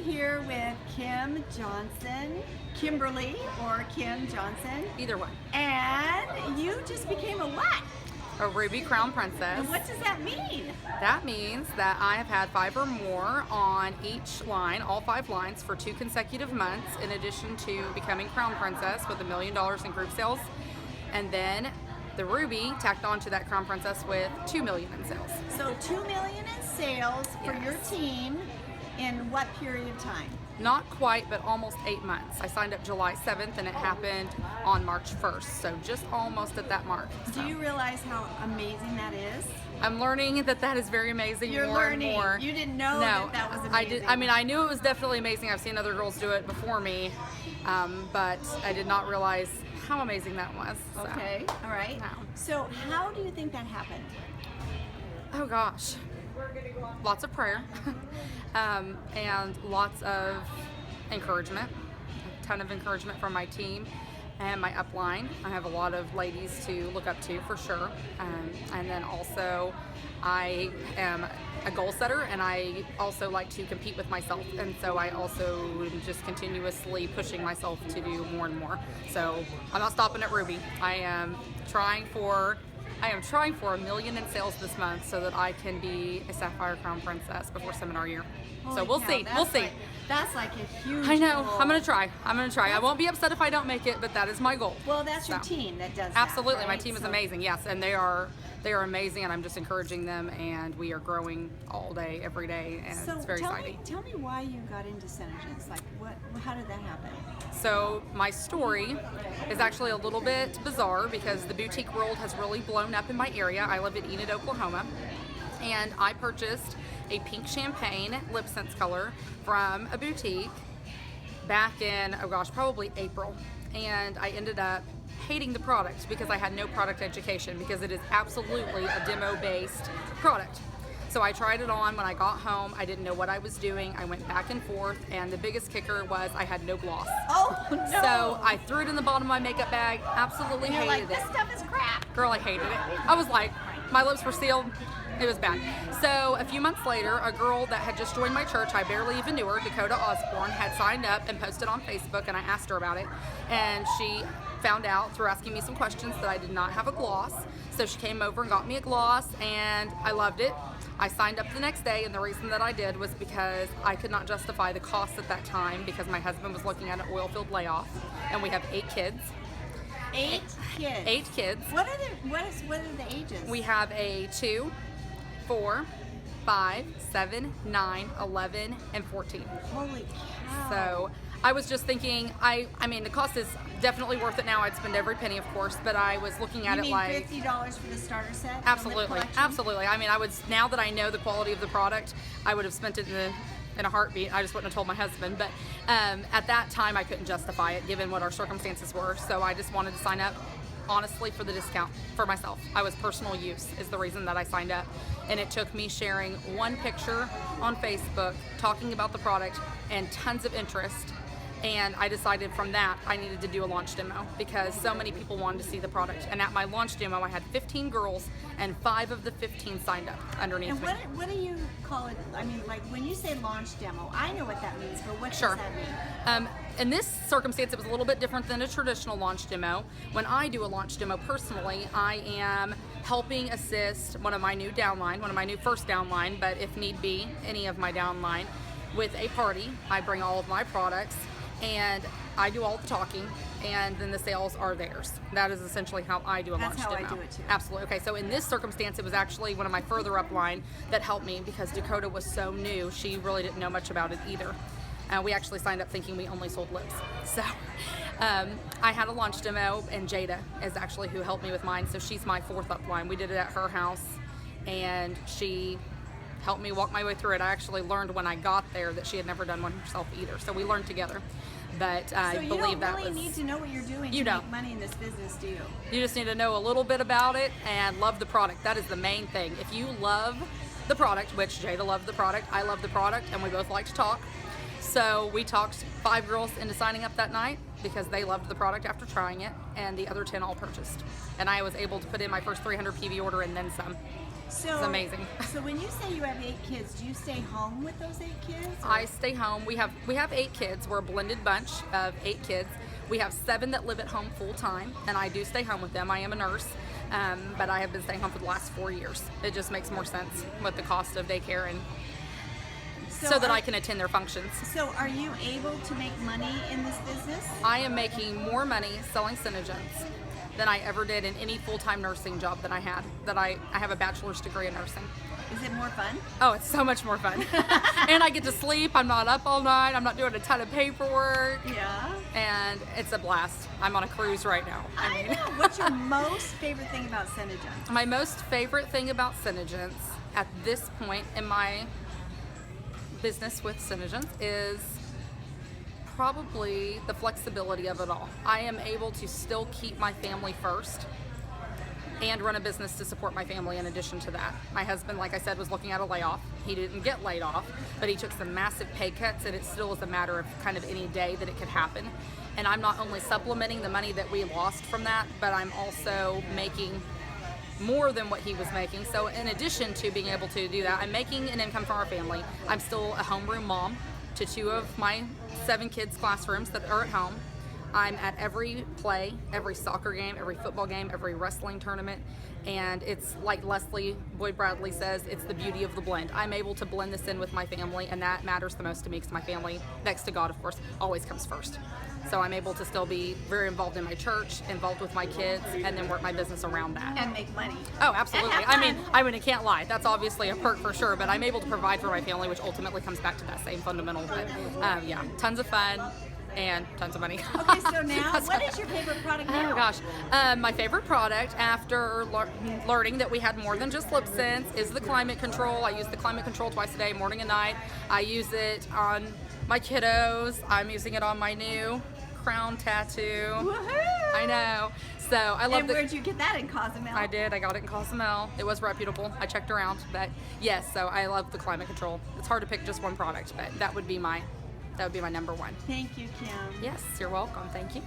here with Kim Johnson, Kimberly or Kim Johnson. Either one. And you just became a what? A Ruby Crown Princess. And what does that mean? That means that I have had 5 or more on each line, all 5 lines, for 2 consecutive months, in addition to becoming Crown Princess with $1 million in group sales. And then the Ruby tacked on to that Crown Princess with $2 million in sales. So $2 million in sales for your team in what period of time? Not quite, but almost 8 months. I signed up July 7th and it happened on March 1st, so just almost at that mark. Do you realize how amazing that is? I'm learning that is very amazing. You're more learning. and more. You didn't know that was amazing. I mean, I knew it was definitely amazing. I've seen other girls do it before me, but I did not realize how amazing that was. So. Okay, all right. No. So how do you think that happened? Oh gosh, lots of prayer and lots of encouragement, a ton of encouragement from my team and my upline. I have a lot of ladies to look up to for sure, and then also I am a goal setter, and I also like to compete with myself, and so I also am just continuously pushing myself to do more and more. So I'm not stopping at Ruby. I am trying for $1 million in sales this month so that I can be a Sapphire Crown Princess before seminar year. Holy so we'll cow, see. We'll see. That's like a huge I know. goal. I'm gonna try. I won't be upset if I don't make it, but that is my goal. Well, that's your team that does Absolutely. that, My right? team is amazing. Yes, and they are amazing, and I'm just encouraging them, and we are growing all day, every day, and it's very exciting. Tell me why you got into SeneGence. Like, how did that happen? So my story is actually a little bit bizarre because the boutique world has really blown up in my area. I live in Enid, Oklahoma, and I purchased a pink champagne lip sense color from a boutique back in, oh gosh, probably April. And I ended up hating the product because I had no product education, because it is absolutely a demo-based product. So I tried it on when I got home. I didn't know what I was doing. I went back and forth, and the biggest kicker was I had no gloss. Oh, no. So I threw it in the bottom of my makeup bag, absolutely And you're hated like, it. this stuff is crap. Girl, I hated it. I was like, my lips were sealed. It was bad. So a few months later, a girl that had just joined my church, I barely even knew her, Dakota Osborne, had signed up and posted on Facebook, and I asked her about it. And she found out through asking me some questions that I did not have a gloss. So she came over and got me a gloss, and I loved it. I signed up the next day, and the reason that I did was because I could not justify the cost at that time because my husband was looking at an oil field layoff, and we have 8 kids. 8 kids. 8 kids. What are the ages? We have a 2, 4, 5, 7, 9, 11, and 14. Holy cow. So I was just thinking, I mean, the cost is definitely worth it now. I'd spend every penny, of course, but I was looking at you it mean like $50 for the starter set? The lip absolutely, collection? absolutely. I mean, now that I know the quality of the product, I would have spent it in a heartbeat. I just wouldn't have told my husband, but at that time I couldn't justify it given what our circumstances were. So I just wanted to sign up honestly for the discount for myself. I was personal use is the reason that I signed up, and it took me sharing one picture on Facebook talking about the product and tons of interest. And I decided from that I needed to do a launch demo because so many people wanted to see the product. And at my launch demo, I had 15 girls, and 5 of the 15 signed up underneath And me. what do you call it? I mean, like when you say launch demo, I know what that means, but what Sure. does that mean? In this circumstance, it was a little bit different than a traditional launch demo. When I do a launch demo personally, I am helping assist one of my new first downline, but if need be, any of my downline, with a party. I bring all of my products, and I do all the talking, and then the sales are theirs. That is essentially how I do a launch demo. That's how I do it too. Absolutely. Okay, so in this circumstance, it was actually one of my further upline that helped me because Dakota was so new. She really didn't know much about it either. We actually signed up thinking we only sold lips. So I had a launch demo, and Jada is actually who helped me with mine. So she's my 4th upline. We did it at her house, and she helped me walk my way through it. I actually learned when I got there that she had never done one herself either. So we learned together. But I believe that was... So you don't really need to know what you're doing You to don't. make money in this business, do you? You just need to know a little bit about it and love the product. That is the main thing. If you love the product, which Jada loved the product, I love the product, and we both like to talk. So we talked 5 girls into signing up that night because they loved the product after trying it, and the other 10 all purchased. And I was able to put in my first 300 PV order and then some. So It's amazing. So when you say you have 8 kids, do you stay home with those 8 kids? or- I stay home. We have 8 kids. We're a blended bunch of 8 kids. We have 7 that live at home full time, and I do stay home with them. I am a nurse, but I have been staying home for the last 4 years. It just makes more sense with the cost of daycare and so that I can attend their functions. So are you able to make money in this business? I am making more money selling SeneGence than I ever did in any full-time nursing job that I had. I have a bachelor's degree in nursing. Is it more fun? Oh, it's so much more fun. And I get to sleep. I'm not up all night. I'm not doing a ton of paperwork. Yeah. And it's a blast. I'm on a cruise right now. I know. What's your most favorite thing about SeneGence? My most favorite thing about SeneGence at this point in my business with SeneGence is probably the flexibility of it all. I am able to still keep my family first and run a business to support my family in addition to that. My husband, like I said, was looking at a layoff. He didn't get laid off, but he took some massive pay cuts, and it still is a matter of kind of any day that it could happen. And I'm not only supplementing the money that we lost from that, but I'm also making more than what he was making. So in addition to being able to do that, I'm making an income for our family. I'm still a homeroom mom to 2 of my 7 kids' classrooms that are at home. I'm at every play, every soccer game, every football game, every wrestling tournament, and it's like Leslie Boyd Bradley says, it's the beauty of the blend. I'm able to blend this in with my family, and that matters the most to me because my family, next to God of course, always comes first. So I'm able to still be very involved in my church, involved with my kids, and then work my business around that. And make money. Oh, absolutely. I mean, I can't lie. That's obviously a perk for sure, but I'm able to provide for my family, which ultimately comes back to that same fundamental. But yeah, tons of fun and tons of money. Okay, so now, what is your favorite product now? Oh gosh, my favorite product after learning that we had more than just lip sense is the climate control. I use the climate control twice a day, morning and night. I use it on my kiddos. I'm using it on my new crown tattoo. Woohoo! I know. So I love And where'd you get that, in Cozumel? I did. I got it in Cozumel. It was reputable. I checked around, but yes. So I love the climate control. It's hard to pick just one product, but that would be my number one. Thank you, Kim. Yes, you're welcome. Thank you.